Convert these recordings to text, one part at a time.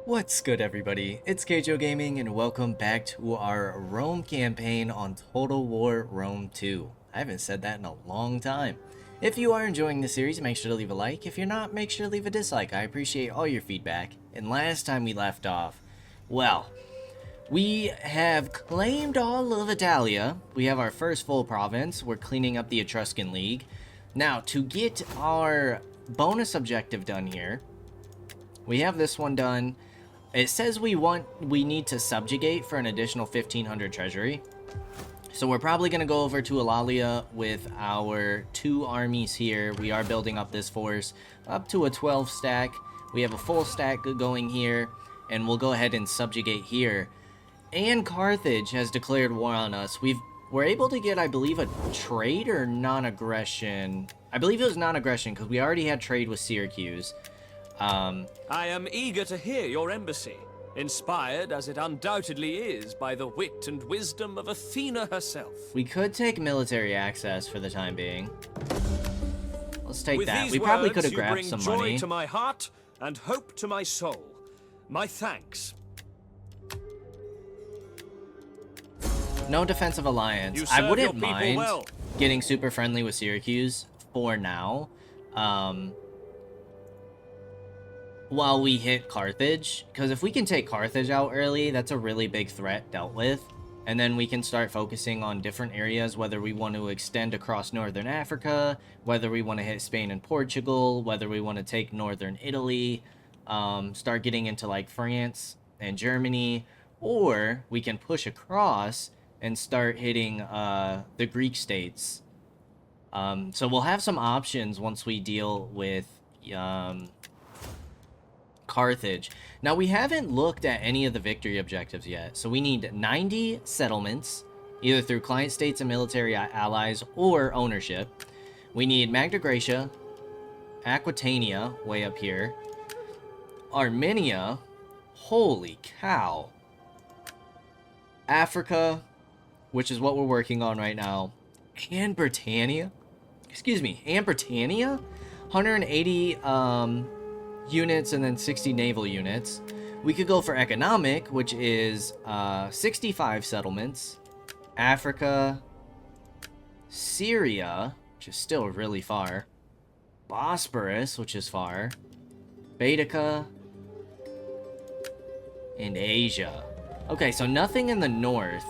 What's good, everybody? It's Kaige-O Gaming, and welcome back to our Rome campaign on Total War Rome 2. I haven't said that in a long time. If you are enjoying the series, make sure to leave a like. If you're not, make sure to leave a dislike. I appreciate all your feedback. And last time we left off, well, we have claimed all of Italia. We have our first full province. We're cleaning up the Etruscan League. Now, to get our bonus objective done here, we have this one done. It says we need to subjugate for an additional 1,500 treasury. So we're probably going to go over to Eulalia with our 2 armies here. We are building up this force up to a 12 stack. We have a full stack going here, and we'll go ahead and subjugate here. And Carthage has declared war on us. We're able to get, I believe, a trade or non-aggression. I believe it was non-aggression because we already had trade with Syracuse. I am eager to hear your embassy, inspired as it undoubtedly is by the wit and wisdom of Athena herself. We could take military access for the time being. Let's take With that. these We probably words, could have you grabbed bring some joy money. to my heart and hope to my soul. My thanks. No defensive alliance. You I serve wouldn't your people mind well. getting super friendly with Syracuse for now. While we hit Carthage, because if we can take Carthage out early, that's a really big threat dealt with, and then we can start focusing on different areas, whether we want to extend across northern Africa, whether we want to hit Spain and Portugal, whether we want to take northern Italy, start getting into like France and Germany, or we can push across and start hitting the Greek states. So we'll have some options once we deal with Carthage. Now, we haven't looked at any of the victory objectives yet, so we need 90 settlements, either through client states and military allies or ownership. We need Magna Graecia, Aquitania, way up here, Armenia, holy cow, Africa, which is what we're working on right now, and Britannia, and Britannia, 180, units and then 60 naval units. We could go for economic, which is 65 settlements, Africa, Syria, which is still really far, Bosporus, which is far, Baetica, and Asia. Okay, so nothing in the north.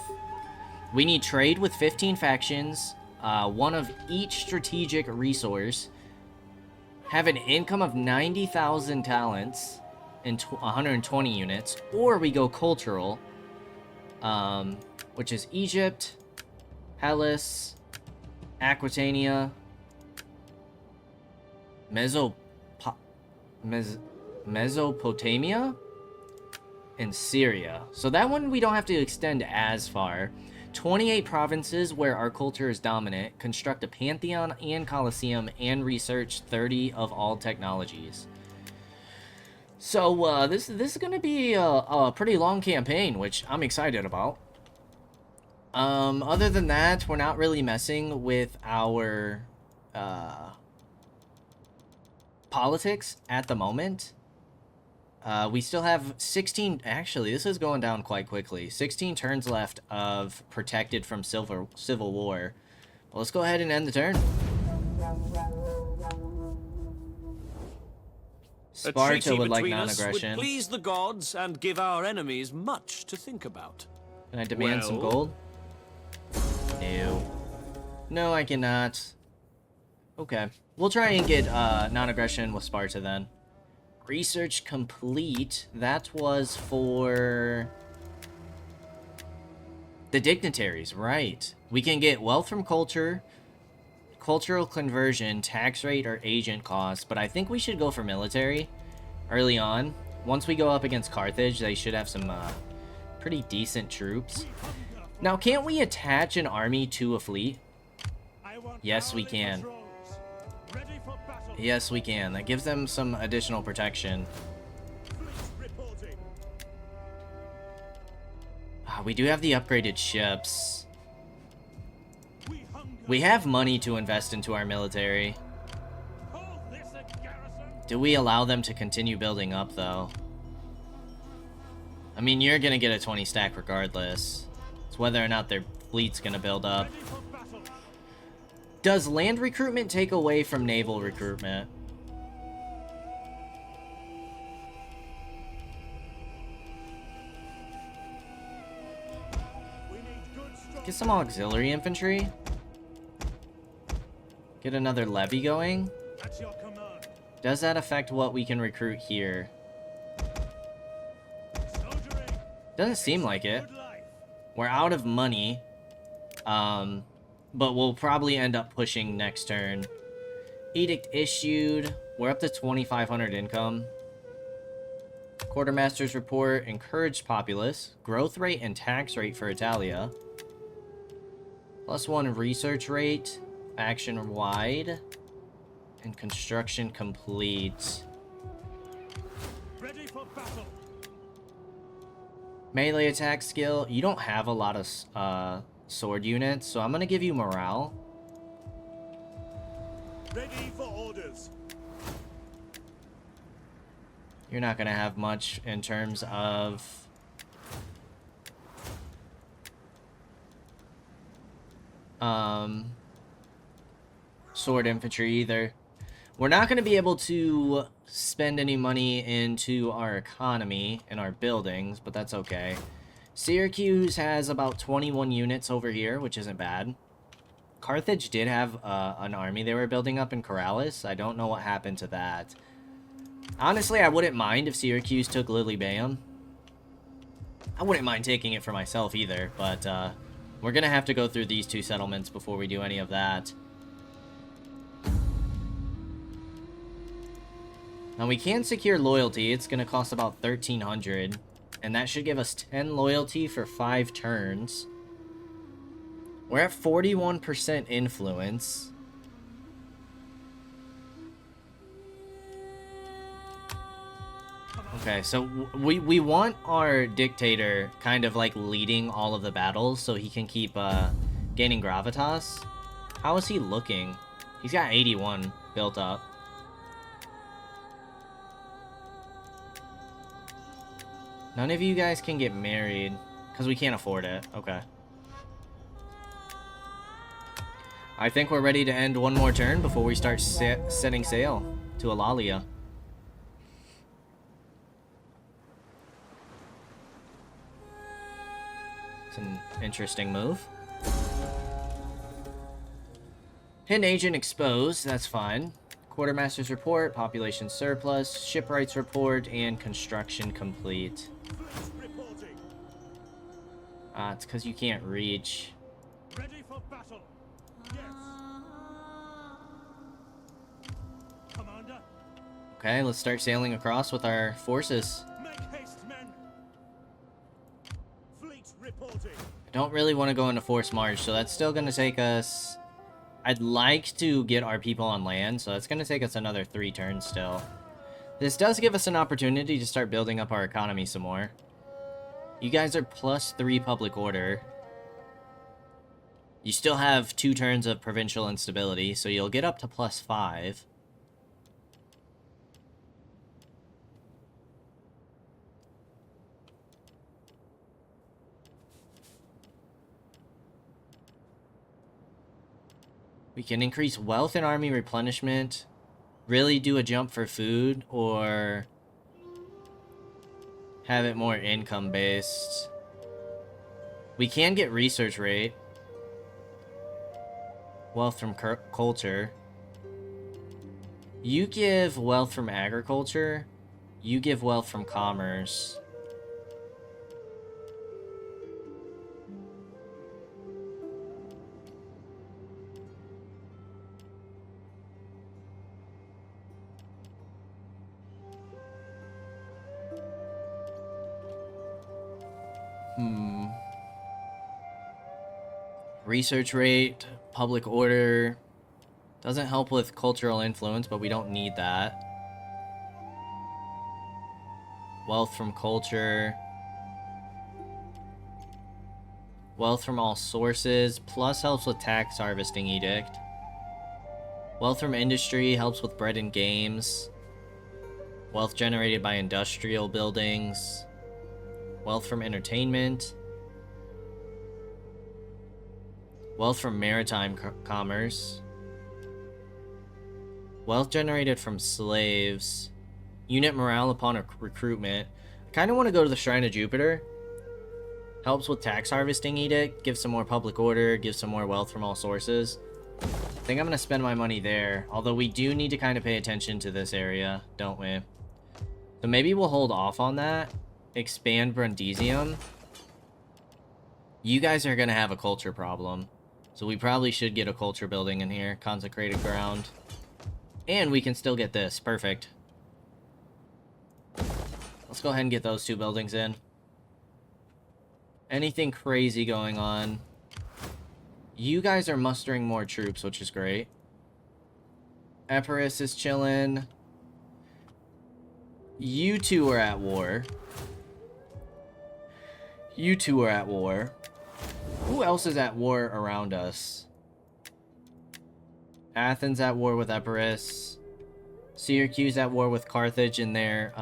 We need trade with 15 factions, one of each strategic resource, have an income of 90,000 talents and 120 units, or we go cultural, which is Egypt, Hellas, Aquitania, Mesopotamia, and Syria. So that one we don't have to extend as far. 28 provinces where our culture is dominant, construct a pantheon and coliseum, and research 30 of all technologies. So this is going to be a pretty long campaign, which I'm excited about. Other than that, we're not really messing with our politics at the moment. We still have 16, actually, this is going down quite quickly. 16 turns left of protected from civil war. Well, let's go ahead and end the turn. Sparta would like non-aggression. Would please the gods and give our enemies much to think about. Can I demand some gold? No. No, I cannot. Okay. We'll try and get non-aggression with Sparta then. Research complete. That was for the dignitaries, right? We can get wealth from culture, cultural conversion, tax rate, or agent cost, but I think we should go for military early on. Once we go up against Carthage, they should have some pretty decent troops. Now, can't we attach an army to a fleet? Yes, we can. Yes, we can. That gives them some additional protection. We do have the upgraded ships. We have money to invest into our military. Do we allow them to continue building up, though? I mean, you're gonna get a 20 stack regardless. It's whether or not their fleet's gonna build up. Does land recruitment take away from naval recruitment? Get some auxiliary infantry. Get another levy going. Does that affect what we can recruit here? Doesn't seem like it. We're out of money. But we'll probably end up pushing next turn. Edict issued. We're up to 2,500 income. Quartermaster's report. Encouraged populace. Growth rate and tax rate for Italia. +1 research rate. Action wide. And construction complete. Ready for battle. Melee attack skill. You don't have a lot of sword units, so I'm gonna give you morale. Ready for orders. You're not gonna have much in terms of sword infantry either. We're not gonna be able to spend any money into our economy and our buildings, but that's okay. Syracuse has about 21 units over here, which isn't bad. Carthage did have an army they were building up in Corrales. I don't know what happened to that. Honestly, I wouldn't mind if Syracuse took Lilybaeum. I wouldn't mind taking it for myself either, but we're going to have to go through these two settlements before we do any of that. Now, we can secure loyalty. It's going to cost about 1,300. And that should give us 10 loyalty for 5 turns. We're at 41% influence. Okay, so we want our dictator kind of like leading all of the battles so he can keep gaining gravitas. How is he looking? He's got 81 built up. None of you guys can get married because we can't afford it. Okay. I think we're ready to end one more turn before we start setting sail to Alalia. It's an interesting move. Hidden agent exposed. That's fine. Quartermaster's report, population surplus, shipwrights report, and construction complete. It's because you can't reach. Ready for battle. Yes. Commander. Okay, let's start sailing across with our forces. Make haste, men. Fleet reporting. I don't really want to go into forced march, so that's still going to take us... I'd like to get our people on land, so that's going to take us another 3 turns still. This does give us an opportunity to start building up our economy some more. You guys are +3 public order. You still have 2 turns of provincial instability, so you'll get up to +5. We can increase wealth and army replenishment, really do a jump for food, or have it more income based. We can get research rate, wealth from culture. You give wealth from agriculture, you give wealth from commerce. Research rate, public order. Doesn't help with cultural influence, but we don't need that. Wealth from culture. Wealth from all sources, plus helps with tax harvesting edict. Wealth from industry helps with bread and games. Wealth generated by industrial buildings. Wealth from entertainment. Wealth from maritime commerce. Wealth generated from slaves. Unit morale upon recruitment. I kind of want to go to the Shrine of Jupiter. Helps with tax harvesting edict. Gives some more public order. Gives some more wealth from all sources. I think I'm going to spend my money there. Although we do need to kind of pay attention to this area, don't we? So maybe we'll hold off on that. Expand Brundisium. You guys are going to have a culture problem. So we probably should get a culture building in here. Consecrated ground. And we can still get this. Perfect. Let's go ahead and get those two buildings in. Anything crazy going on? You guys are mustering more troops, which is great. Epirus is chilling. You two are at war. You two are at war. Who else is at war around us? Athens at war with Epirus. Syracuse at war with Carthage in their,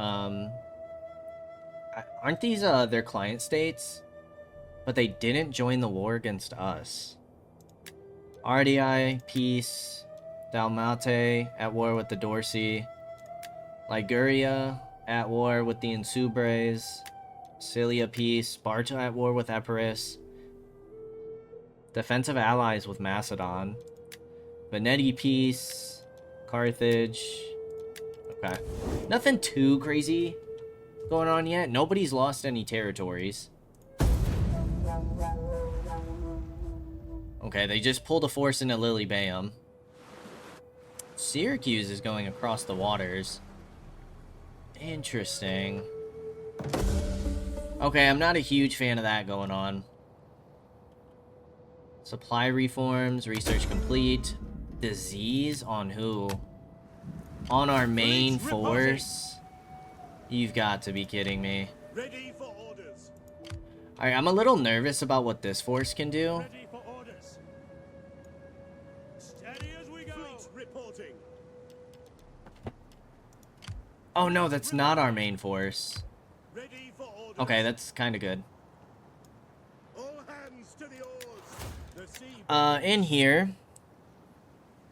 aren't these, their client states? But they didn't join the war against us. Ardii, peace. Dalmate, at war with the Dorsi. Liguria, at war with the Insubres. Cilia, peace. Sparta, at war with Epirus. Defensive allies with Macedon. Veneti, peace. Carthage. Okay. Nothing too crazy going on yet. Nobody's lost any territories. Okay, they just pulled a force into Lilybaeum. Syracuse is going across the waters. Interesting. Okay, I'm not a huge fan of that going on. Supply reforms, research complete. Disease on who? On our main force? You've got to be kidding me. Ready for orders. Alright, I'm a little nervous about what this force can do. Ready for orders. Steady as we go. Fleet reporting. Oh no, that's not our main force. Ready for orders. Okay, that's kind of good. All hands to the oars. The sea. In here,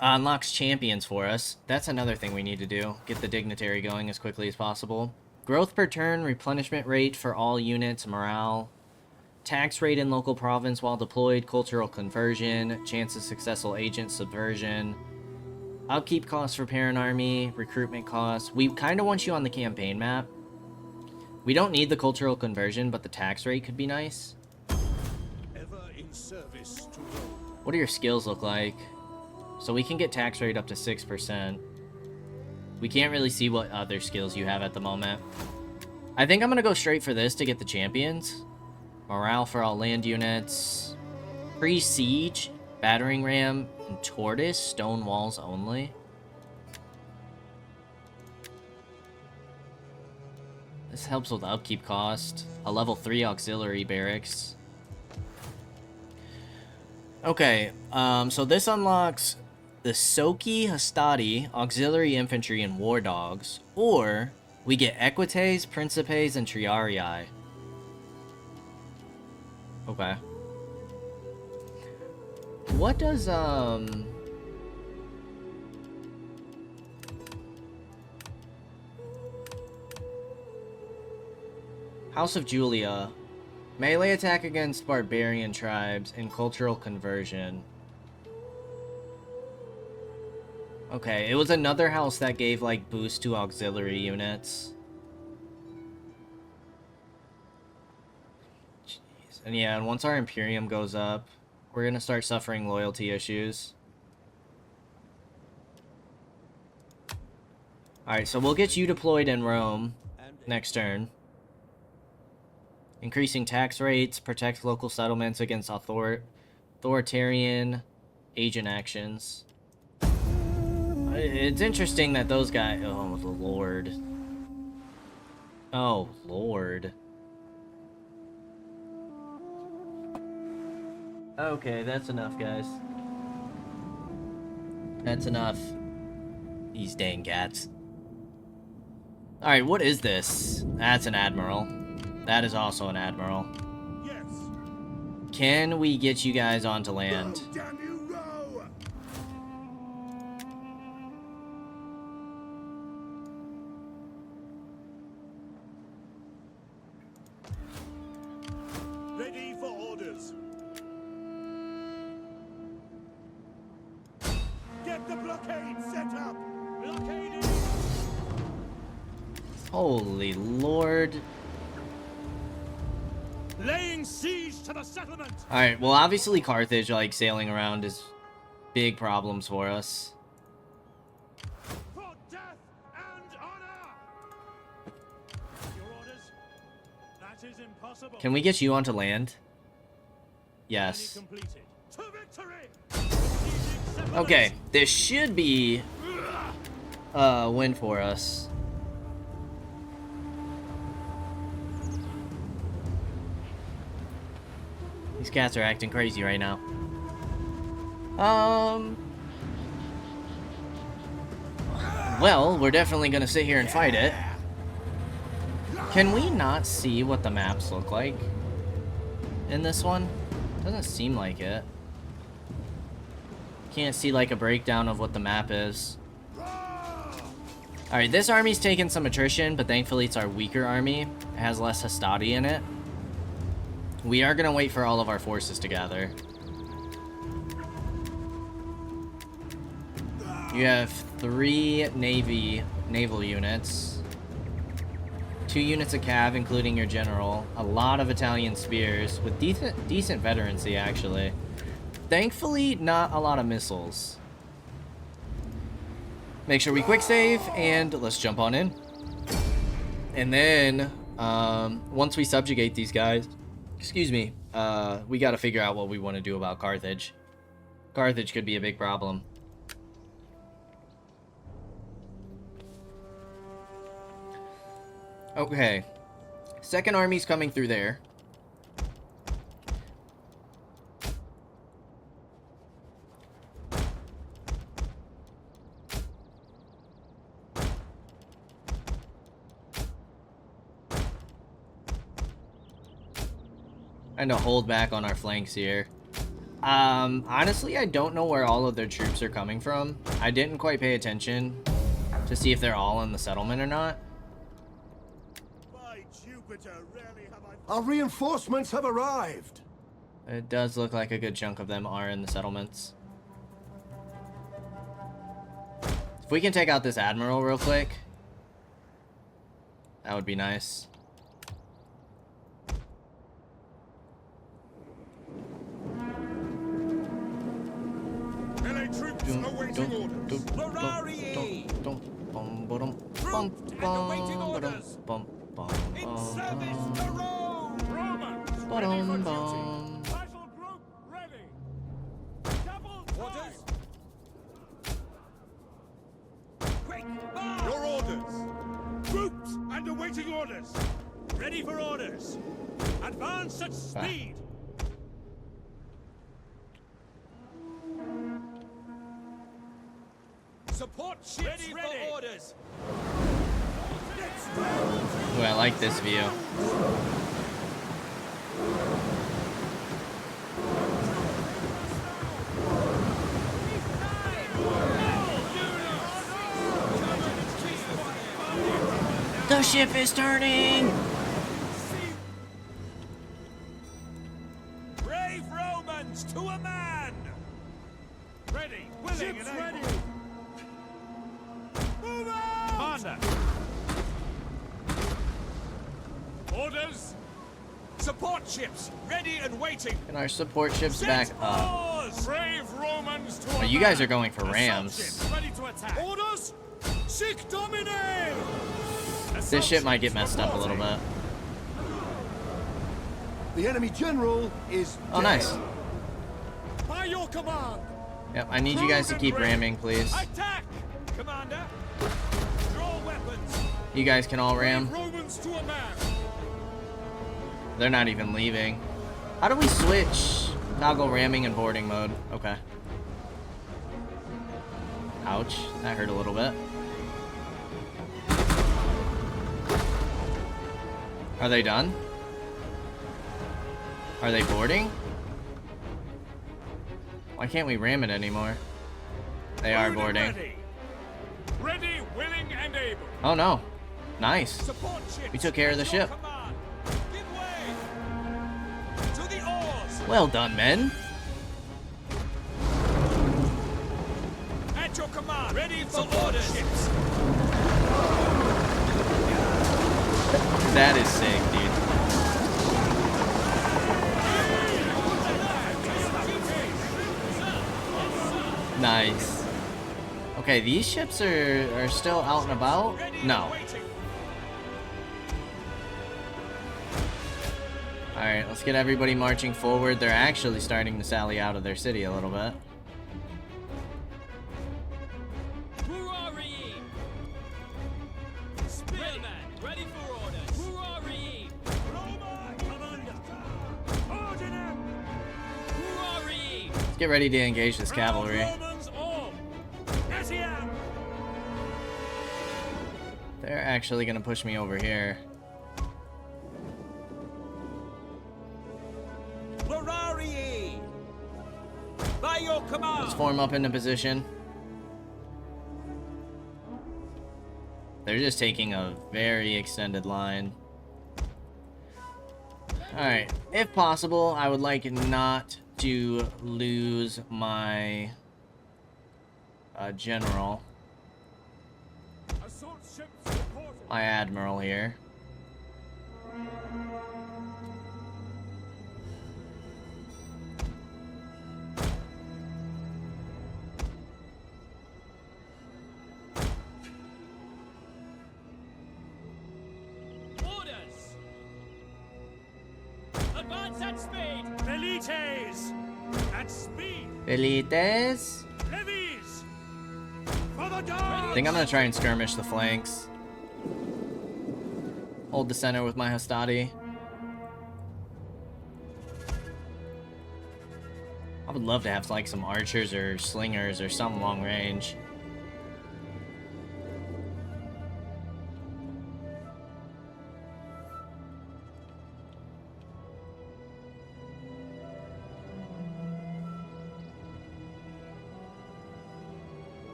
unlocks champions for us. That's another thing we need to do. Get the dignitary going as quickly as possible. Growth per turn, replenishment rate for all units, morale. Tax rate in local province while deployed, cultural conversion, chance of successful agent subversion. Upkeep costs for parent army, recruitment costs. We kind of want you on the campaign map. We don't need the cultural conversion, but the tax rate could be nice. Ever in service to Rome. What do your skills look like? So we can get tax rate up to 6%. We can't really see what other skills you have at the moment. I think I'm going to go straight for this to get the champions. Morale for all land units. Pre-siege, battering ram, and tortoise, stone walls only. This helps with upkeep cost. A level 3 auxiliary barracks. Okay, so this unlocks the Soki Hastati, auxiliary infantry, and war dogs. Or we get Equites, Principes, and Triarii. Okay. What does, House of Julia. Melee attack against barbarian tribes and cultural conversion. Okay, it was another house that gave, like, boost to auxiliary units. Jeez. And yeah, and once our Imperium goes up, we're gonna start suffering loyalty issues. Alright, so we'll get you deployed in Rome next turn. Increasing tax rates, protect local settlements against authoritarian agent actions. It's interesting that those guys... Oh, Lord. Oh, Lord. Okay, that's enough, guys. That's enough. These dang cats. Alright, what is this? That's an admiral. That is also an admiral. Yes. Can we get you guys onto land? Row, damn you, row! Ready for orders. Get the blockade set up. Blockading. Holy Lord. Laying siege to the settlement. Alright, well obviously Carthage, like, sailing around is big problems for us. For death and honor. Your orders? That is impossible. Can we get you onto land? Yes. Completed. To victory. Okay, this should be a win for us. These cats are acting crazy right now. Well, we're definitely gonna sit here and fight it. Can we not see what the maps look like in this one? Doesn't seem like it. Can't see like a breakdown of what the map is. Alright, this army's taken some attrition, but thankfully it's our weaker army. It has less Hastati in it. We are gonna wait for all of our forces to gather. You have 3 naval units, 2 units of cav, including your general, a lot of Italian spears with decent veterancy actually. Thankfully, not a lot of missiles. Make sure we quick save and let's jump on in. And then once we subjugate these guys, excuse me, we got to figure out what we want to do about Carthage. Carthage could be a big problem. Okay. Second army's coming through there. And to hold back on our flanks here. Honestly, I don't know where all of their troops are coming from. I didn't quite pay attention to see if they're all in the settlement or not. By Jupiter, rarely have I... Our reinforcements have arrived. It does look like a good chunk of them are in the settlements. If we can take out this admiral real quick, that would be nice. LA troops awaiting orders. In service to Rome! Romans, ready for duty. Battle group ready. Double orders. Quick, march. Your orders. Groups and awaiting orders. Ready for orders. Advance at speed. Support ships ready for orders. Ooh, I like this view. The ship is turning! Brave Romans to a man! Ready, willing, ships and ready! Move out! Commander! Orders! Support ships, ready and waiting! And our support ships back up. Brave Romans to Oh, you guys are going for rams. ships ready to attack! Orders! Sic Domine! This ship might get messed up a little bit. The enemy general is Oh, dead. nice. By your command! Yep, I need you guys to keep ramming, please. Attack! Commander! Draw weapons! You guys can all ram. Romans to a man! They're not even leaving. How do we switch? Toggle ramming and boarding mode. Okay. Ouch. That hurt a little bit. Are they done? Are they boarding? Why can't we ram it anymore? They are boarding. Ready, willing, and able. Oh no. Nice. Support ships. We took care of the at your ship. command. Give way. To the oars. Well done, men. At your command. Ready for orders. Ships. That is sick, dude. Nice. Okay, these ships are still out and about? No. Alright, let's get everybody marching forward. They're actually starting to sally out of their city a little bit. Ready for orders. Let's get ready to engage this cavalry. They're actually gonna push me over here. By your command. Let's form up into position. They're just taking a very extended line. Alright, if possible, I would like not to lose my general. Assault ships reporting. My admiral here. Orders. Advance at speed. Velites. At speed. Velites. Levies. For the guard. I think I'm gonna try and skirmish the flanks. Hold the center with my Hastati. I would love to have like some archers or slingers or some long range.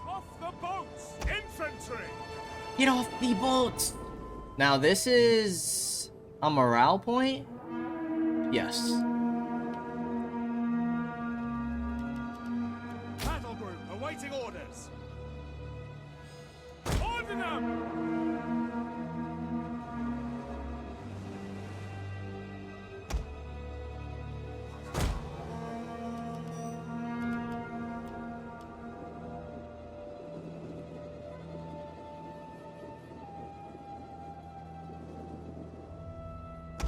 Off the boats. Infantry. Get off the boats! Now this is a morale point? Yes. Battle group awaiting orders. Order them.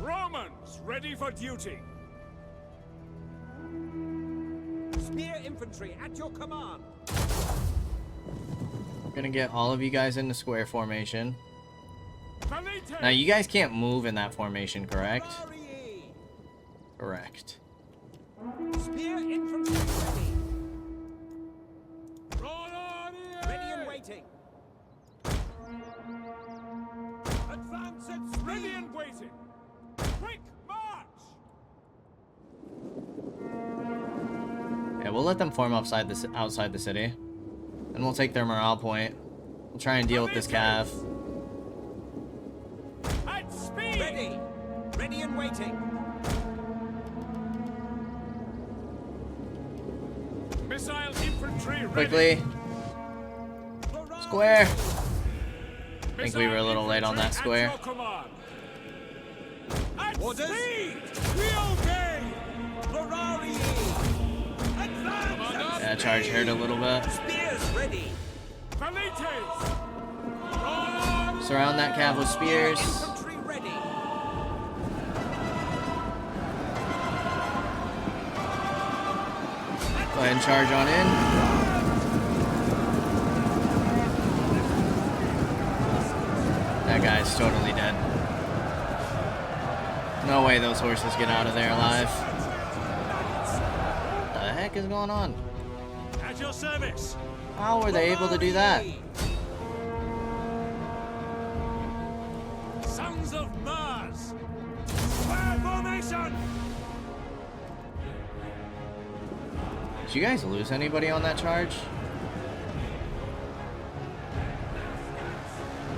Romans ready for duty. Spear infantry at your command. I'm gonna get all of you guys into square formation. Velites. Now you guys can't move in that formation, correct? Arrie. Correct. Spear infantry ready. Rolonie. Ready and waiting. Advance at speed. Ready and waiting. Quick march. Yeah, we'll let them form outside the city. And we'll take their morale point. We'll try and deal with this cav. At speed. Ready. Ready and waiting. Missile infantry ready. Quickly. Square. I think we were a little Missile late on that infantry square. at your command. At Orders. speed. We obey. Arrie. Advance. Yeah, charge hurt a little bit. Spears ready. Velites. Surround that cav with spears. Infantry ready. Go ahead and charge on in. That guy's totally dead. No way those horses get out of there alive. What the heck is going on? At your service. How were they able to do that? Sons of Mars! Square formation! Did you guys lose anybody on that charge?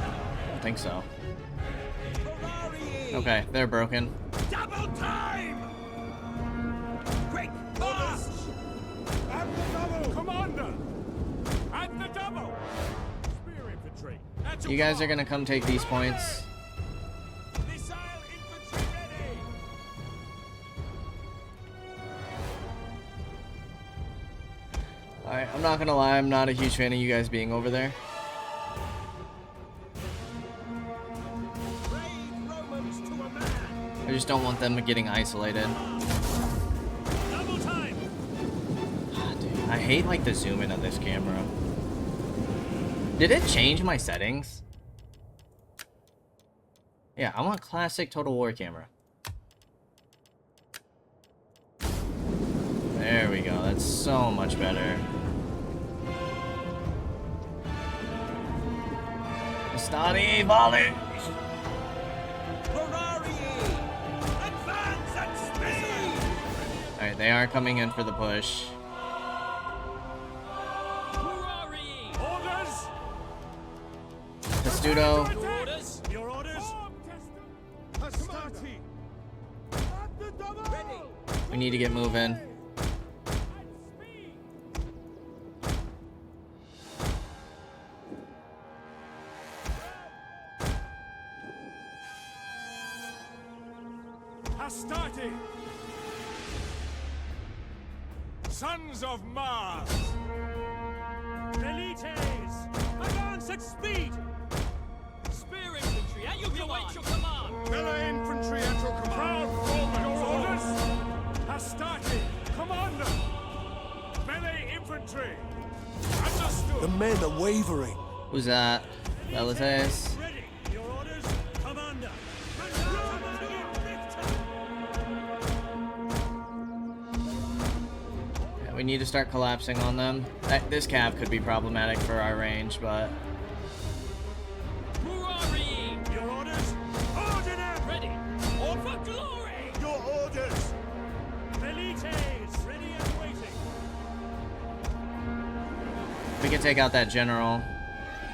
I don't think so. Ferrari! Okay, they're broken. Double time! Quick, march! At the double! Commander! At the double! Spear infantry! At your You guys are command. gonna come take these points. Missile infantry ready! Alright, I'm not gonna lie, I'm not a huge fan of you guys being over there. Brave Romans to a man! I just don't want them getting isolated. Double time! Ah, dude, I hate like the zoom in of this camera. Did it change my settings? Yeah, I want classic Total War camera. There we go, that's so much better. Stani, volley! Ferrari! Advance at speed! Alright, they are coming in for the push. Orders! Testudo, Orders! Your orders! Hastati! At the double! Ready! we need to get moving. Hastati! Sons of Mars! Elites! Advance at speed! Spear infantry, at your command! Melee infantry at your command! Proud Roman! Your orders! Hastati! Commander! Melee infantry! Understood! The men are wavering. Who's that? Velites. Ready! Your orders, Commander! Roma Invicta! Yeah, we need to start collapsing on them. This cap could be problematic for our range, but Your orders, Ordinary! Ready! All for glory! Your orders! Elites! Ready and waiting! we can take out that general.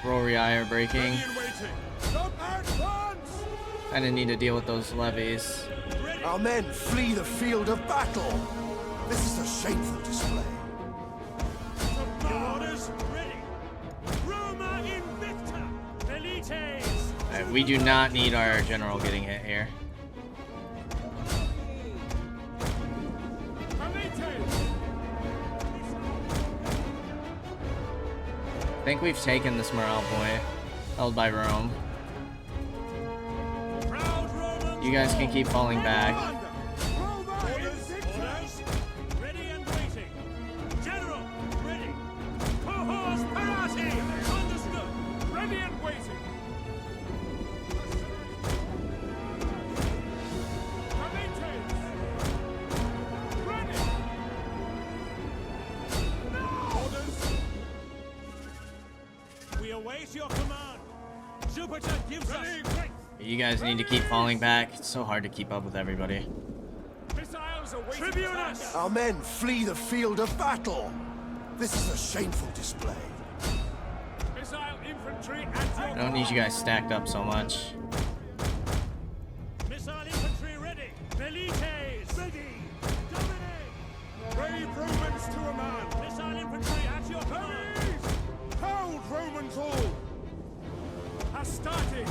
Rory are breaking. Ready and waiting! Stop at once! Kinda need to deal with those levies. Ready! Our men flee the field of battle. This is a shameful display. Your orders, ready! Roma Invicta! Elites! Alright, we do not need our general getting hit here. I think we've taken this morale point held by Rome. Proud Romans! You guys can keep falling back. Roma Invicta! Ready and waiting! General, ready! Cohors Parati! Understood! Ready and waiting! Ready! Orders! We await your command! Jupiter gives us... You guys need to keep falling back. It's so hard to keep up with everybody. Missiles awaiting Tribunus! Our men flee the field of battle. This is a shameful display. Missile infantry at your I don't need you guys stacked up so much. Missile infantry ready! Velites! Ready! Dominate! Brave Romans to a man! Missile infantry at your command! Hold Romans all! Hastati!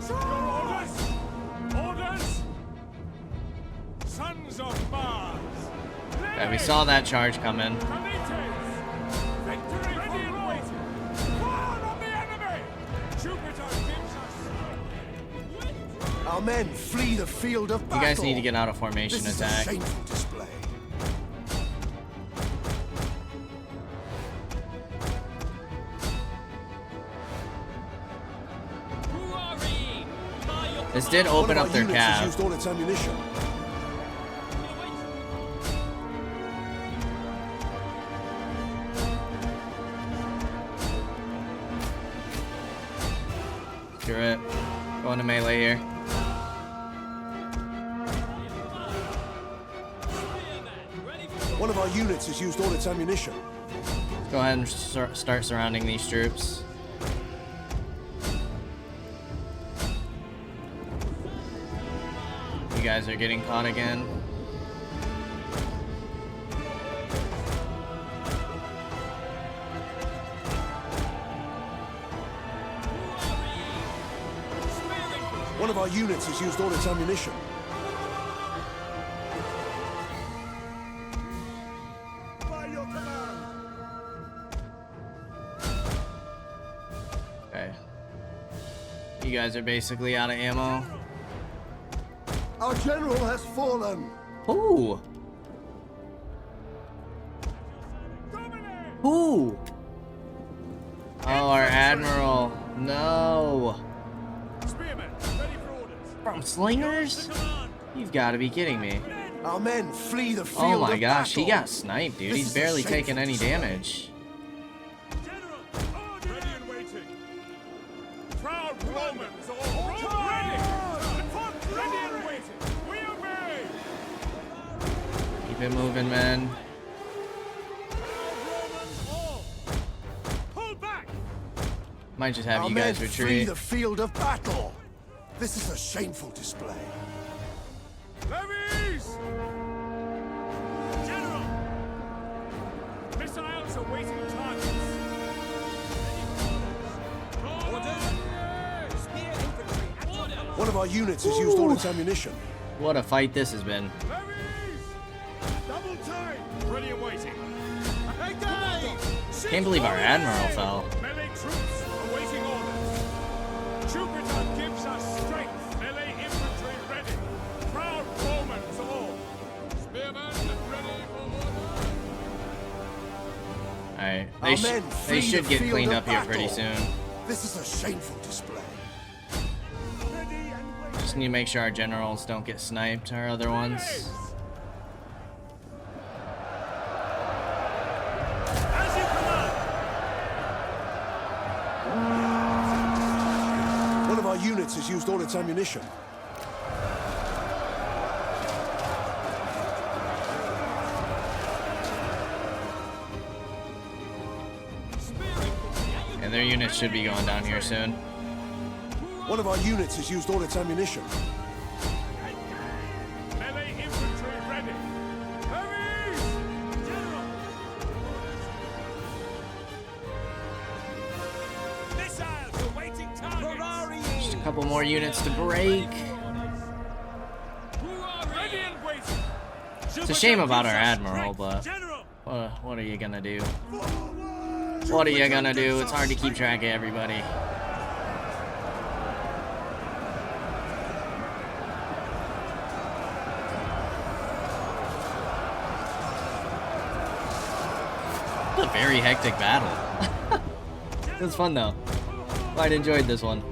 Your orders! Orders! Sons of Mars! Yeah, we saw that charge coming. Velites! Victory ready and waiting! Fall on the enemy! Jupiter gives us... Our men flee the field of You battle. guys need to get out of formation This is attack. a shameful display. This did One open of up our their units has cab. used all its ammunition. You're it. Going to melee here. One of our units has used all its ammunition. Go ahead and start surrounding these troops. You guys are getting caught again. One of our units has used all its ammunition. By your command. Okay. You guys are basically out of ammo. Our general has fallen. Ooh. Ooh. Oh, our admiral. No. Spearmen, ready for orders. From slingers? You've got to be kidding me. Our men flee the field Oh my of gosh, he battle. got sniped, dude. This He's is a barely shameful taking any display. damage. General, order. Ready and waiting. Proud Romans, all ready. Ready and waiting. We obey. Keep it moving, man. Romans, all. Pull back. Might just have Our you men guys flee retreat. the field of battle. This is a shameful display. Levies! General! Missiles awaiting targets. Orders. Spear infantry at your command. One of our units has used all its ammunition. What a fight this has been. Levies! Double time! Ready and waiting. Can't believe our admiral fell. Melee troops awaiting orders. Jupiter gives us strength. Melee infantry ready. Proud Romans all. Spearmen ready for order. Alright, Our men they flee should the get field cleaned of up here pretty battle. soon. This is a shameful display. Ready and waiting. Just need to make sure our generals don't get sniped, our other ones. As you command. One of our units has used all its ammunition. And their units should be going down here soon. One of our units has used all its ammunition. Melee infantry ready. Levies! General! Missiles awaiting targets. Just a couple more units to break. Ready and waiting. It's a shame about our admiral, but General! what are you gonna do? What are you gonna do? It's hard to keep track of everybody. It was a very hectic battle. It was fun though. Quite enjoyed this one.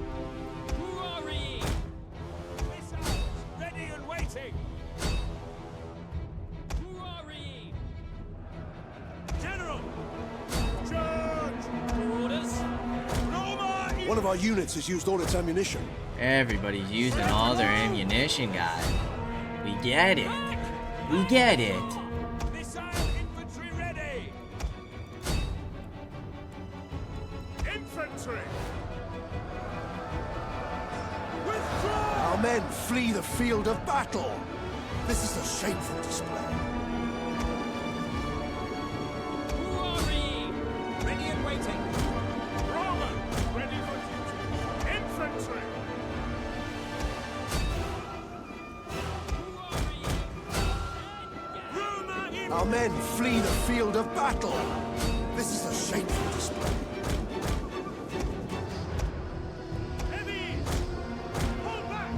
Missiles ready and waiting. General! Charge! Orders. Roma! One of our units has used all its ammunition. Everybody's using all their ammunition, guys. We get it. We get it. Missile infantry ready. Infantry! Our men flee the field of battle. This is a shameful display. Ready and waiting. Roman! Ready for duty. Infantry! Roma in Our men flee the field of battle. This is a shameful display. Levies! Pull back!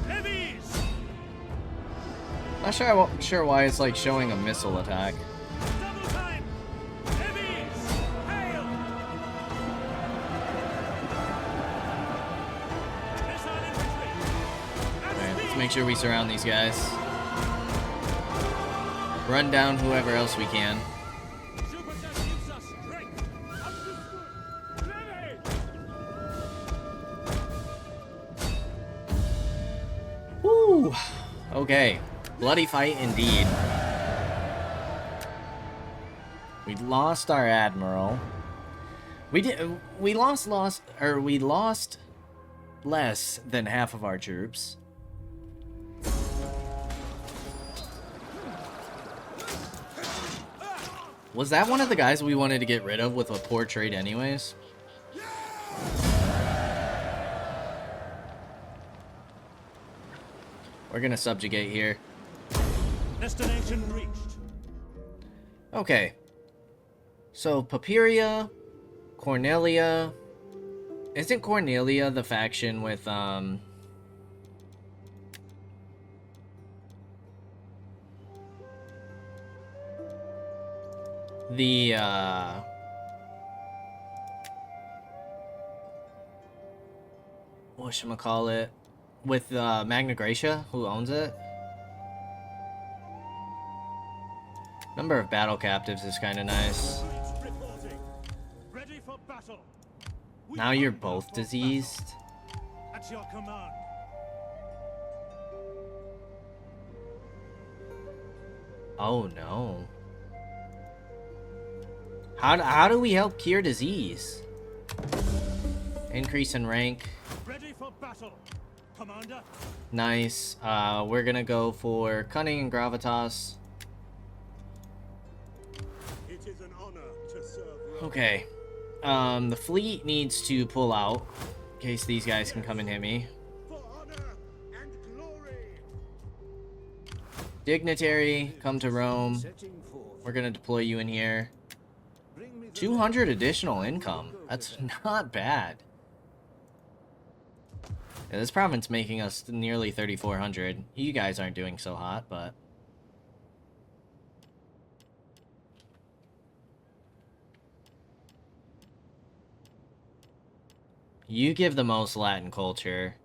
Levies! Not sure why it's like showing a missile attack. Double time! Levies! Hail! Missile infantry! Alright, let's make sure we surround these guys. Run down whoever else we can. Jupiter gives us strength! Understood! Levy! Woo! Okay. Bloody fight indeed. lost our admiral. We lost less than half of our troops. Was that one of the guys we wanted to get rid of with a poor trade anyways? We're gonna subjugate here. Destination reached. Okay. So, Papiria, Cornelia... Isn't Cornelia the faction with, the, whatchamacallit? With, Magna Gracia? Who owns it? Number of battle captives is kind of nice. Reporting. Ready for battle. Now you're both diseased. At your command. Oh no. How do we help cure disease? Increase in rank. Ready for battle. Commander. Nice. We're gonna go for cunning and gravitas. It is an honor to serve Rome. Okay. The fleet needs to pull out in case these guys can come and hit me. For honor and glory. Dignitary, come to Rome. We're gonna deploy you in here. 200 additional income. That's not bad. Yeah, this province making us nearly 3,400. You guys aren't doing so hot, but... You give the most Latin culture.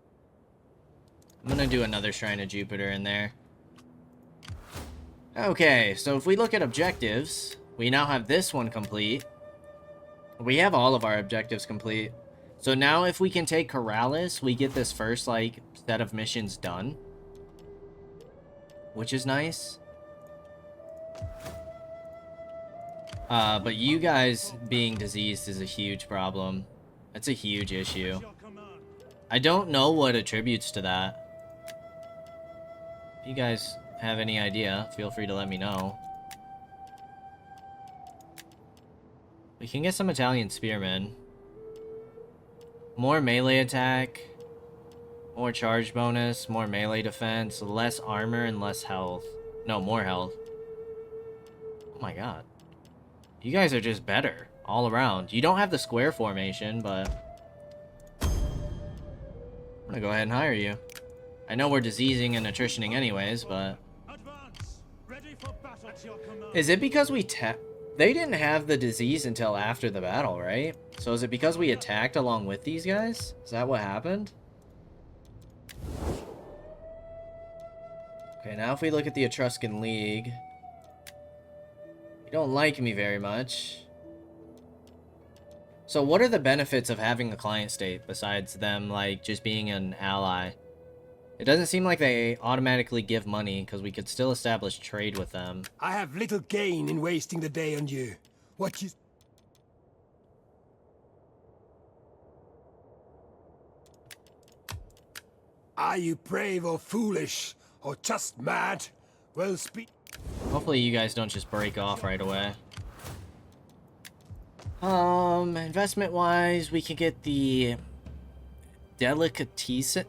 I'm gonna do another Shrine of Jupiter in there. Okay, so if we look at objectives, we now have this one complete. We have all of our objectives complete. So now if we can take Corrales, we get this first, like, set of missions done. Which is nice. But you guys being diseased is a huge problem. That's a huge issue. I don't know what attributes to that. If you guys have any idea, feel free to let me know. We can get some Italian spearmen. More melee attack. More charge bonus. More melee defense. Less armor and less health. No, more health. Oh my god. You guys are just better. All around. You don't have the square formation, but... I'm gonna go ahead and hire you. I know we're diseasing and attritioning anyways, but... Advance. Ready for battle. At your command. Is it because we They didn't have the disease until after the battle, right? So is it because we attacked along with these guys? Is that what happened? Okay, now if we look at the Etruscan League... You don't like me very much. So what are the benefits of having a client state besides them, like, just being an ally? It doesn't seem like they automatically give money, because we could still establish trade with them. I have little gain in wasting the day on you. What you... Are you brave or foolish, or just mad? Well, speak... Hopefully you guys don't just break off right away. Investment-wise, we can get the... Delicatessen?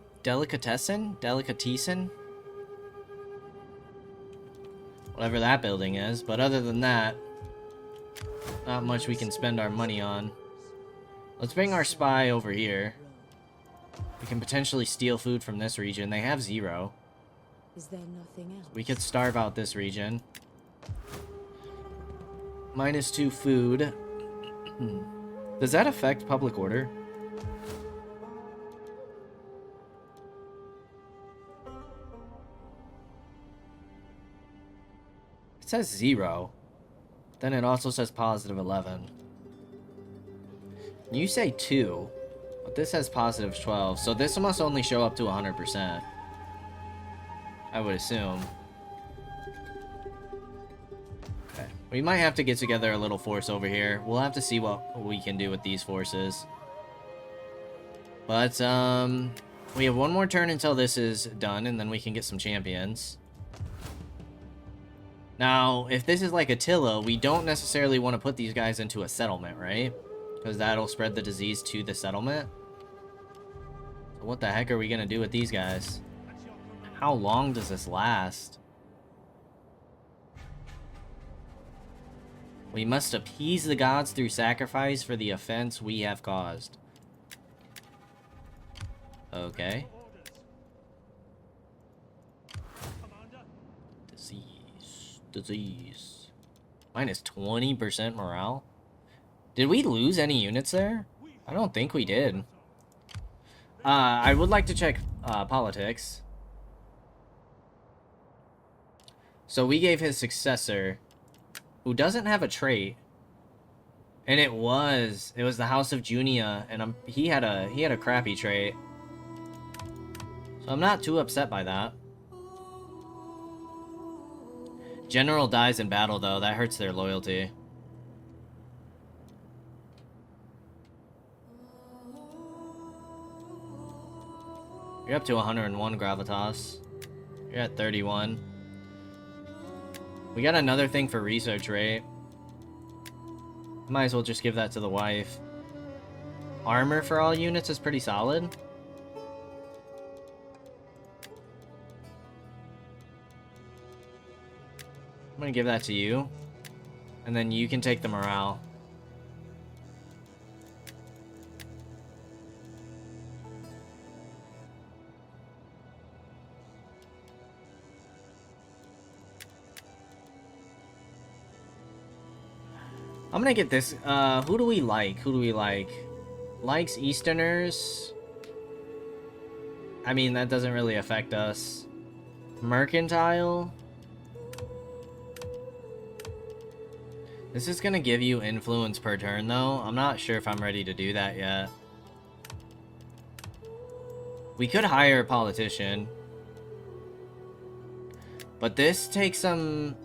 Whatever that building is, but other than that, not much we can spend our money on. Let's bring our spy over here. We can potentially steal food from this region. They have 0. Is there nothing else? We could starve out this region. -2 food. Does that affect public order? It says 0. Then it also says +11. You say 2, but this says +12, so this must only show up to 100%. I would assume. Okay. We might have to get together a little force over here. We'll have to see what we can do with these forces. But, we have one more turn until this is done, and then we can get some champions. Now, if this is like Attila, we don't necessarily want to put these guys into a settlement, right? Because that'll spread the disease to the settlement. So what the heck are we going to do with these guys? How long does this last? We must appease the gods through sacrifice for the offense we have caused. Okay. Disease. Minus 20% morale. Did we lose any units there? I don't think we did. I would like to check politics. So we gave his successor, who doesn't have a trait, and it was the House of Junia, and he had a crappy trait. So I'm not too upset by that. General dies in battle, though. That hurts their loyalty. You're up to 101 gravitas. You're at 31. We got another thing for research rate. Might as well just give that to the wife. Armor for all units is pretty solid. I'm gonna give that to you. And then you can take the morale. I'm gonna get this. Who do we like? Who do we like? Likes Easterners. I mean, that doesn't really affect us. Mercantile. This is gonna give you influence per turn, though. I'm not sure if I'm ready to do that yet. We could hire a politician. But this takes some...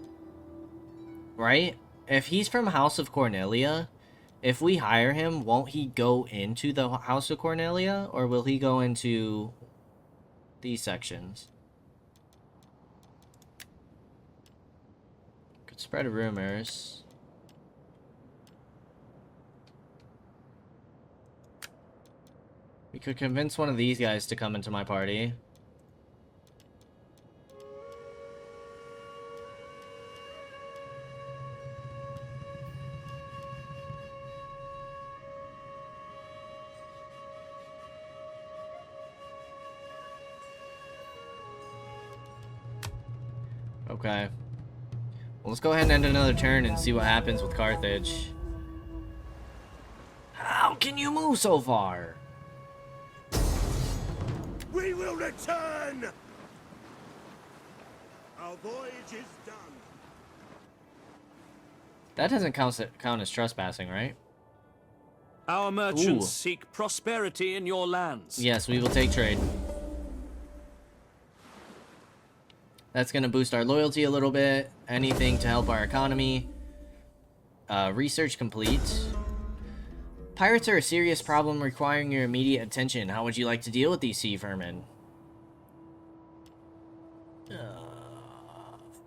Right? If he's from House of Cornelia, if we hire him, won't he go into the House of Cornelia? Or will he go into these sections? Could spread rumors. We could convince one of these guys to come into my party. Okay. Well, let's go ahead and end another turn and see what happens with Carthage. How can you move so far? We will return! Our voyage is done. That doesn't count as trespassing, right? Our merchants Ooh. seek prosperity in your lands. Yes, we will take trade. That's going to boost our loyalty a little bit. Anything to help our economy. Research complete. Pirates are a serious problem requiring your immediate attention. How would you like to deal with these sea vermin?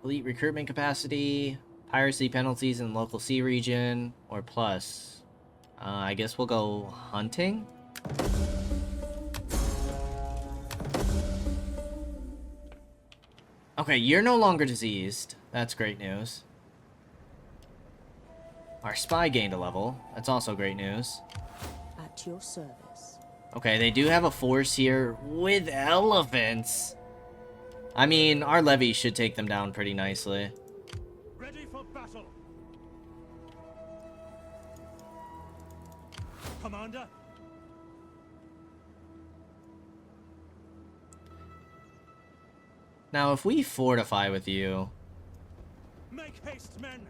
Fleet recruitment capacity. Piracy penalties in the local sea region. Or plus. I guess we'll go hunting. Okay, you're no longer diseased. That's great news. Our spy gained a level. That's also great news. At your service. Okay, they do have a force here with elephants. I mean, our levy should take them down pretty nicely. Ready for battle. Commander. Now, if we fortify with you... Make haste, men.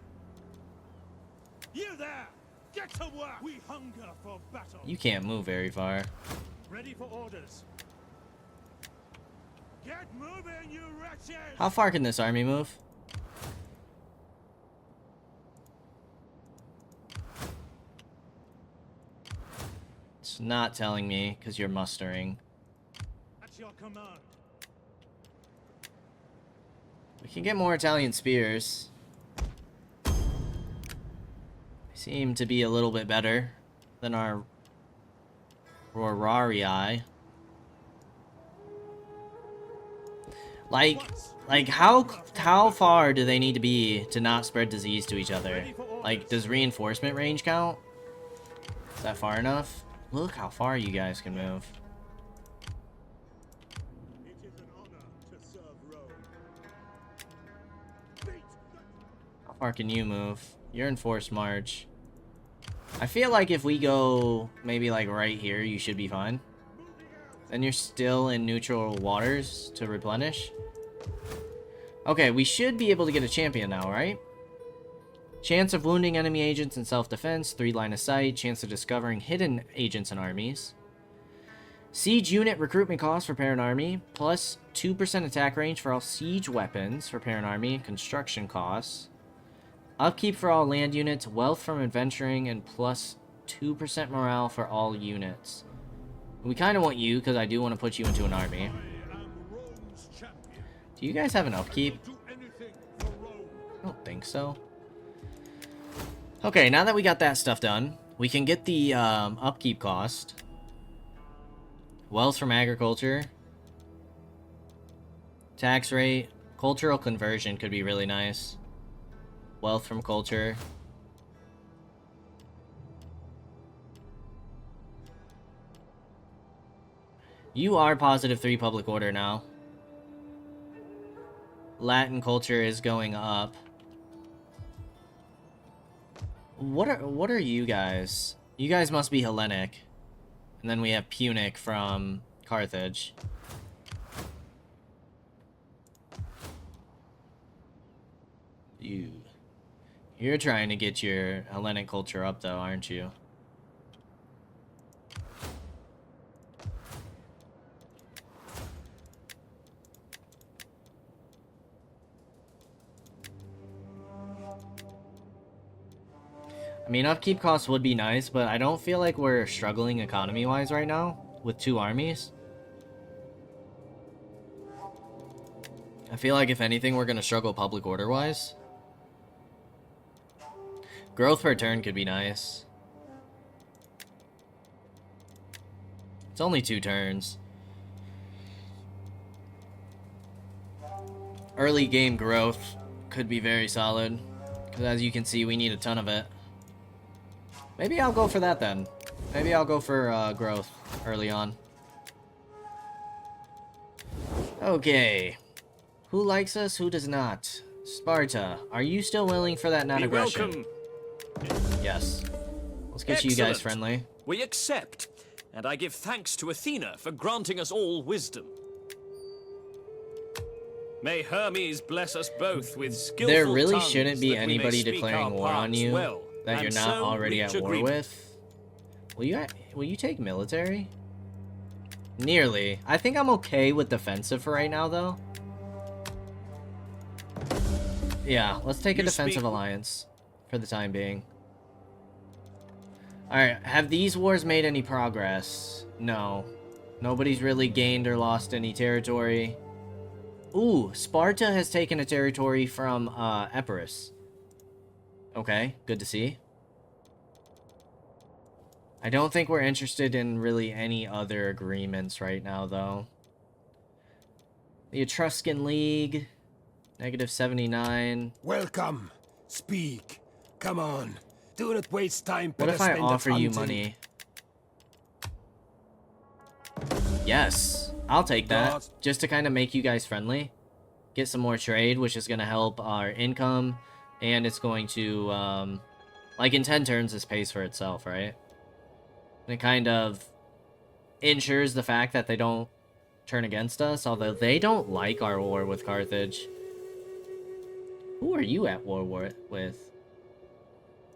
You there! Get to work! We hunger for battle. You can't move very far. Ready for orders. Get moving, you wretches! How far can this army move? It's not telling me because you're mustering. At your command. We can get more Italian spears. Seem to be a little bit better than our Rorarii. Like how far do they need to be to not spread disease to each other? Like, does reinforcement range count? Is that far enough? Look how far you guys can move. It is an honor to serve Rome. How far can you move? You're in forced march. I feel like if we go maybe like right here, you should be fine. Then you're still in neutral waters to replenish. Okay, we should be able to get a champion now, right? Chance of wounding enemy agents in self-defense, 3 line of sight, chance of discovering hidden agents and armies. Siege unit recruitment cost for parent army, plus 2% attack range for all siege weapons for parent army, construction costs. Upkeep for all land units, wealth from adventuring, and plus 2% morale for all units. We kind of want you, because I do want to put you into an army. I am Rome's champion. Do you guys have an upkeep? Do anything for Rome. I don't think so. Okay, now that we got that stuff done, we can get the upkeep cost. Wealth from agriculture. Tax rate. Cultural conversion could be really nice. Wealth from culture. You are +3 public order now. Latin culture is going up. What are you guys? You guys must be Hellenic. And then we have Punic from Carthage. You're trying to get your Hellenic culture up though, aren't you? I mean, upkeep costs would be nice, but I don't feel like we're struggling economy-wise right now with 2 armies. I feel like if anything, we're gonna struggle public order-wise. Growth per turn could be nice. It's only 2 turns. Early game growth could be very solid, because as you can see, we need a ton of it. Maybe I'll go for that then. Maybe I'll go for growth early on. Okay. Who likes us? Who does not? Sparta, are you still willing for that non-aggression? Welcome. Yes. Let's get you guys friendly. We accept, and I give thanks to Athena for granting us all wisdom. May Hermes bless us both with skillful There really tongues shouldn't be that we may anybody speak declaring our war on parts you well, that you're and not so already reach at war agreement. with. Will you take military? Nearly. I think I'm okay with defensive for right now, though. Yeah, let's take a You defensive speak- alliance for the time being. Alright, have these wars made any progress? No. Nobody's really gained or lost any territory. Ooh, Sparta has taken a territory from Epirus. Okay, good to see. I don't think we're interested in really any other agreements right now, though. The Etruscan League, -79. Welcome. Speak. Come on. Do not waste time. What if I offer you money? Yes, I'll take that. God. Just to kind of make you guys friendly. Get some more trade, which is going to help our income. And it's going to, like in 10 turns, this pays for itself, right? And it kind of ensures the fact that they don't turn against us, although they don't like our war with Carthage. Who are you at war with?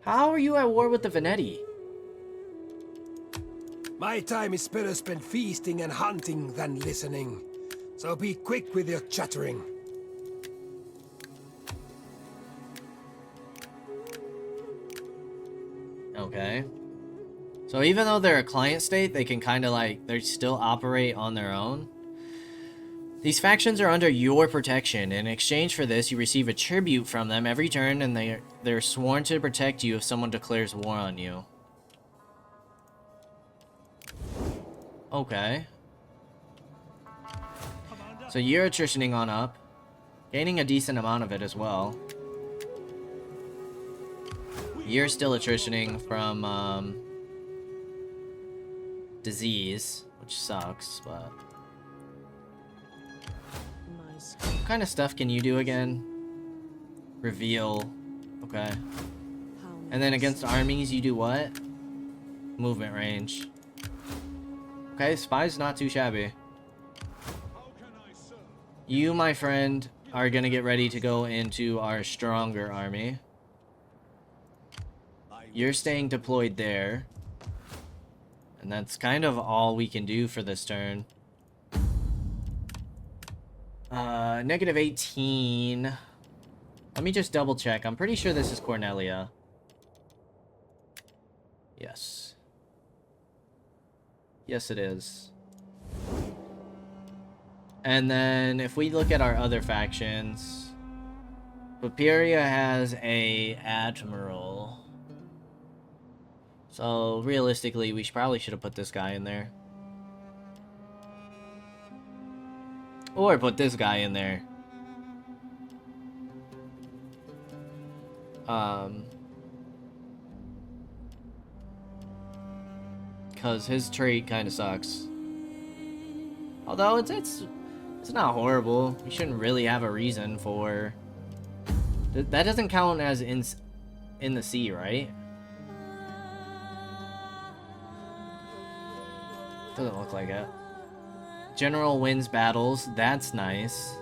How are you at war with the Veneti? My time is better spent feasting and hunting than listening. So be quick with your chattering. Okay. So even though they're a client state, they can kind of like, they still operate on their own. These factions are under your protection. In exchange for this, you receive a tribute from them every turn, and they're sworn to protect you if someone declares war on you. Okay. So you're attritioning on up. Gaining a decent amount of it as well. You're still attritioning from, disease, which sucks, but... What kind of stuff can you do again? Reveal. Okay. And then against armies, you do what? Movement range. Okay, spy's not too shabby. You, my friend, are gonna get ready to go into our stronger army. You're staying deployed there. And that's kind of all we can do for this turn. Negative 18. Let me just double check. I'm pretty sure this is Cornelia. Yes. Yes, it is. And then if we look at our other factions, Papiria has a admiral. So realistically, we probably should have put this guy in there. Or put this guy in there. Because his trait kind of sucks. Although it's not horrible. We shouldn't really have a reason for... That doesn't count as in the sea, right? Doesn't look like it. General wins battles. That's nice.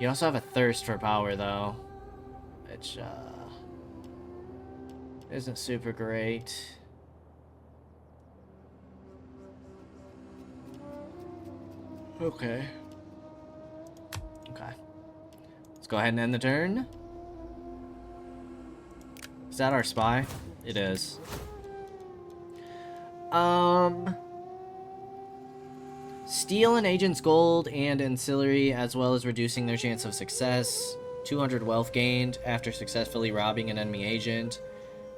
You also have a thirst for power, though. Which, isn't super great. Okay. Okay. Let's go ahead and end the turn. Is that our spy? It is. Steal an agent's gold and ancillary, as well as reducing their chance of success. 200 wealth gained after successfully robbing an enemy agent.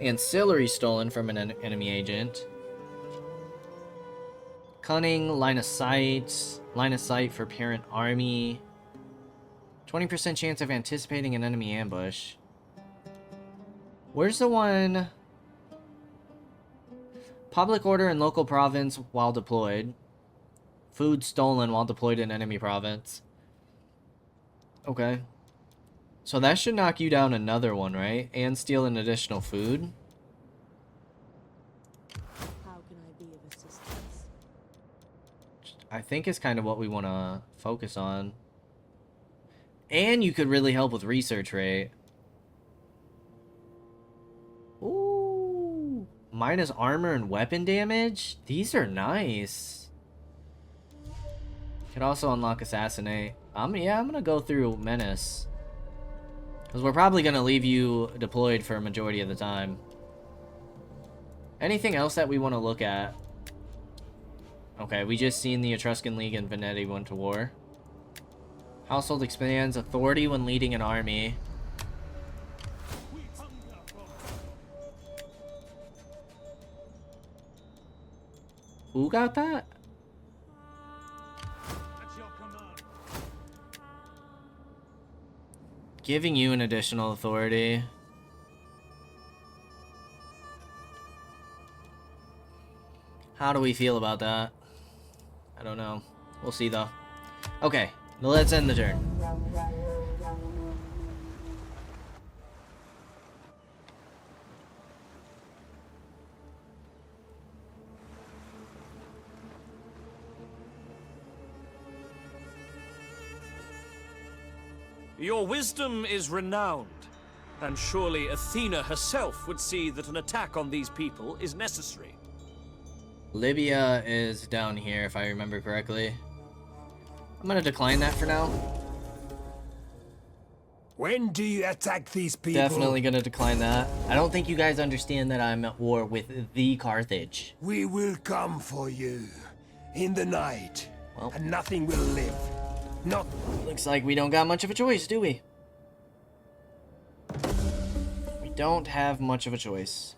Ancillary stolen from an enemy agent. Cunning, line of sight for parent army. 20% chance of anticipating an enemy ambush. Where's the one? Public order in local province while deployed. Food stolen while deployed in enemy province. Okay. So that should knock you down another one, right? And steal an additional food. How can I be of assistance? I think is kind of what we want to focus on. And you could really help with research rate. Ooh. Minus armor and weapon damage? These are nice. Could also unlock assassinate. I'm gonna go through menace. Because we're probably gonna leave you deployed for a majority of the time. Anything else that we want to look at? Okay, we just seen the Etruscan League and Venetti went to war. Household expands authority when leading an army. Who got that? Giving you an additional authority. How do we feel about that? I don't know. We'll see though. Okay, let's end the turn. Your wisdom is renowned, and surely Athena herself would see that an attack on these people is necessary. Libya is down here, if I remember correctly. I'm gonna decline that for now. When do you attack these people? Definitely gonna decline that. I don't think you guys understand that I'm at war with the Carthage. We will come for you. In the night. Well. And nothing will live. Not... Looks like we don't got much of a choice, do we? We don't have much of a choice.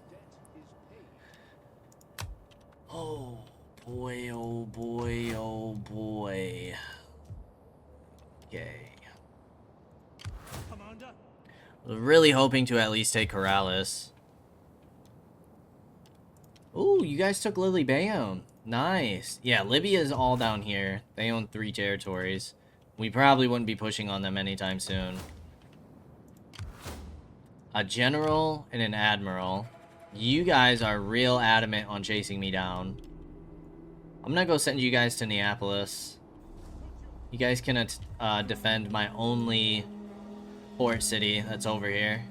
Oh boy, oh boy, oh boy. Okay. Commander. Really hoping to at least take Corrales. Ooh, you guys took Lily Bayam. Nice. Yeah, Libya is all down here. They own 3 territories. We probably wouldn't be pushing on them anytime soon. A general and an admiral. You guys are real adamant on chasing me down. I'm gonna go send you guys to Neapolis. You guys can defend my only port city that's over here.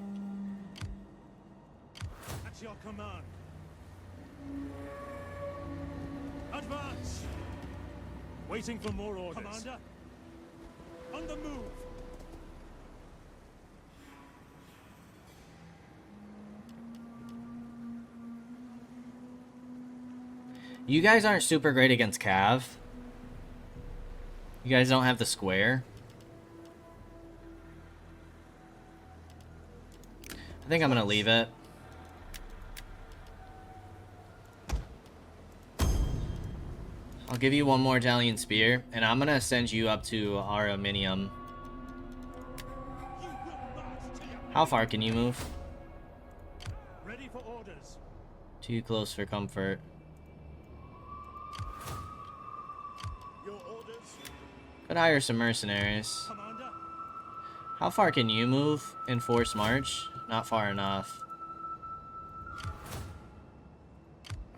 At your command. Advance. Waiting for more orders. Commander. On the move. You guys aren't super great against Cav. You guys don't have the square. I think I'm gonna leave it. I'll give you one more Italian spear, and I'm gonna send you up to Araminium. How far can you move? Ready for orders. Too close for comfort. Your orders. Could hire some mercenaries. Commander. How far can you move in forced march? Not far enough.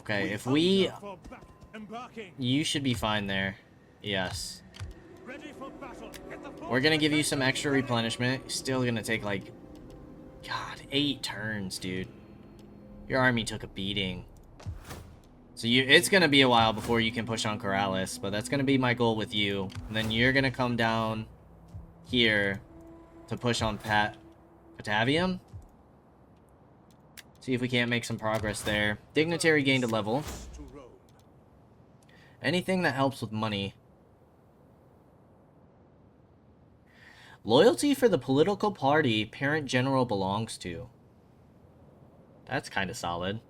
Okay, if we... Embarking. You should be fine there. Yes. Ready for battle. Get the We're gonna give you some extra replenishment. Still gonna take like... God, 8 turns, dude. Your army took a beating. So it's gonna be a while before you can push on Corrales, but that's gonna be my goal with you. And then you're gonna come down here to push on Patavium. See if we can't make some progress there. Dignitary gained a level. Anything that helps with money. Loyalty for the political party parent general belongs to. That's kind of solid.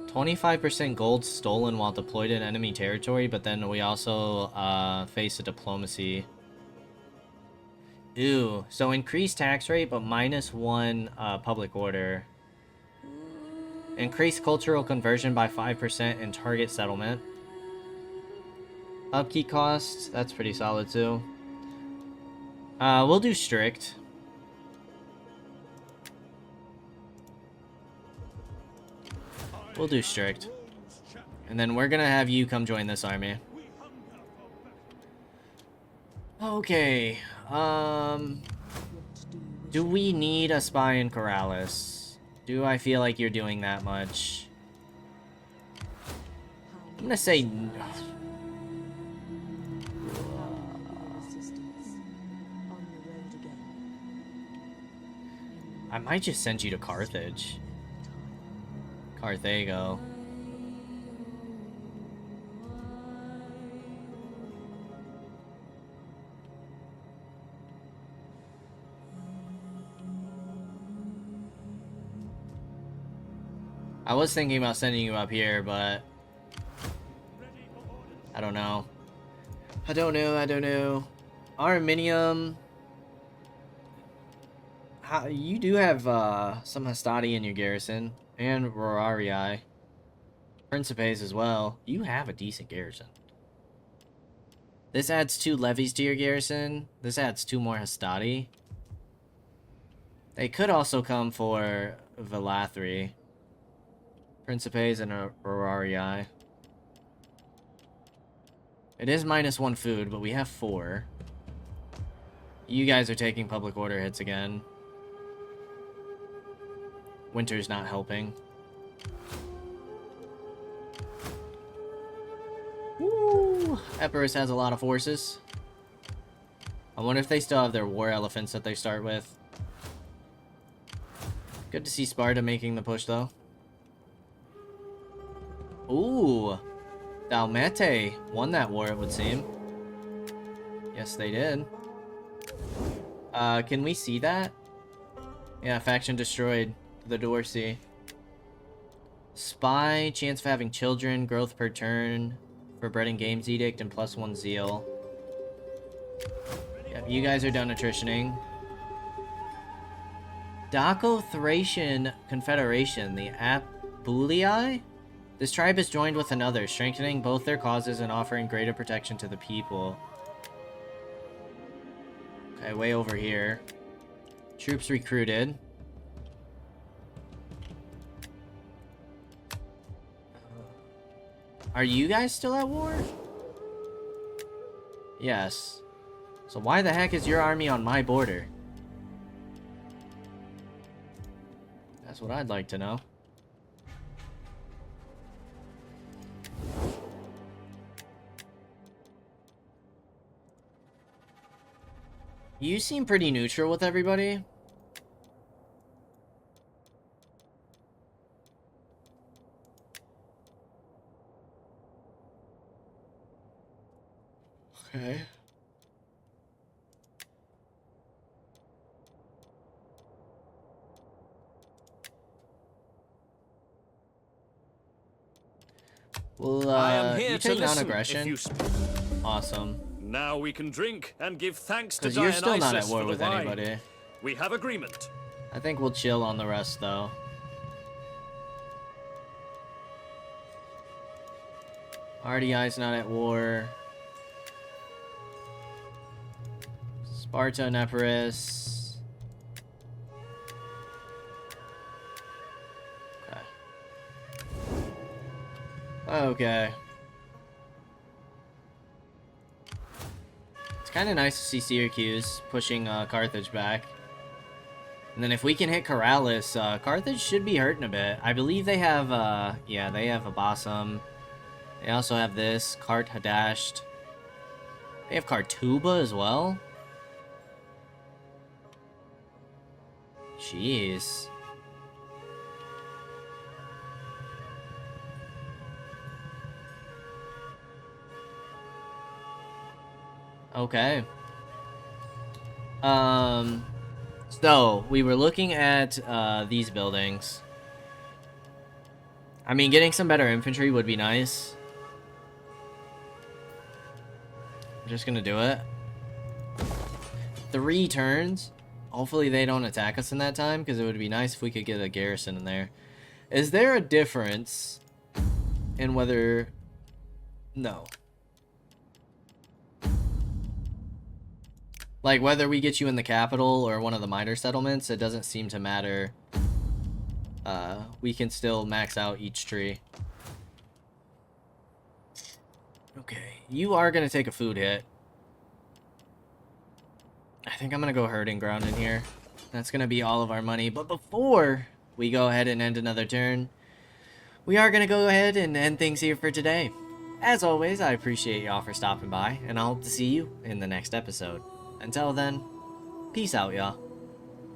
25% gold stolen while deployed in enemy territory, but then we also face a diplomacy. Ooh, so increased tax rate, but -1 public order. Increased cultural conversion by 5% in target settlement. Upkeep costs, that's pretty solid too. We'll do strict. We'll do strict. And then we're gonna have you come join this army. Okay, do we need a spy in Corrales? Do I feel like you're doing that much? I'm gonna say no. I might just send you to Carthage. Kaige-O. I was thinking about sending you up here, but I don't know. I don't know. Arminium. You do have some Hastati in your garrison. And Rorarii. Principes as well. You have a decent garrison. This adds 2 levies to your garrison. This adds 2 more Hastati. They could also come for Velathri. Principes and Rorarii. It is -1 food, but we have 4. You guys are taking public order hits again. Winter's not helping. Woo! Ooh, Epirus has a lot of forces. I wonder if they still have their war elephants that they start with. Good to see Sparta making the push, though. Ooh, Dalmate won that war, it would seem. Yes, they did. Can we see that? Yeah, faction destroyed. The Dorsey. Spy, chance of having children, growth per turn, forbidden games edict, and +1 zeal. Yep, you guys are done attritioning. Daco-Thracian Confederation, the Apulii? This tribe is joined with another, strengthening both their causes and offering greater protection to the people. Okay, way over here. Troops recruited. Are you guys still at war? Yes. So why the heck is your army on my border? That's what I'd like to know. You seem pretty neutral with everybody. Okay. Well, I am here you to take listen non-aggression. if you Awesome. Now we can drink and give thanks to Because you're still not at Dionysus war for the with wine. anybody. We have agreement. I think we'll chill on the rest, though. RDI's not at war. Sparta and Epirus. Okay. Okay. It's kind of nice to see Syracuse pushing Carthage back. And then if we can hit Corrales, Carthage should be hurting a bit. I believe they have, yeah, they have Abbassum. They also have this, Kart Hadasht. They have Kartuba as well. Jeez. Okay. So, we were looking at, these buildings. I mean, getting some better infantry would be nice. I'm just gonna do it. 3 turns. Hopefully they don't attack us in that time, because it would be nice if we could get a garrison in there. Is there a difference in whether... No. Like, whether we get you in the capital or one of the minor settlements, it doesn't seem to matter. We can still max out each tree. Okay, you are going to take a food hit. I think I'm going to go herding ground in here. That's going to be all of our money. But before we go ahead and end another turn, we are going to go ahead and end things here for today. As always, I appreciate y'all for stopping by, and I hope to see you in the next episode. Until then, peace out, y'all.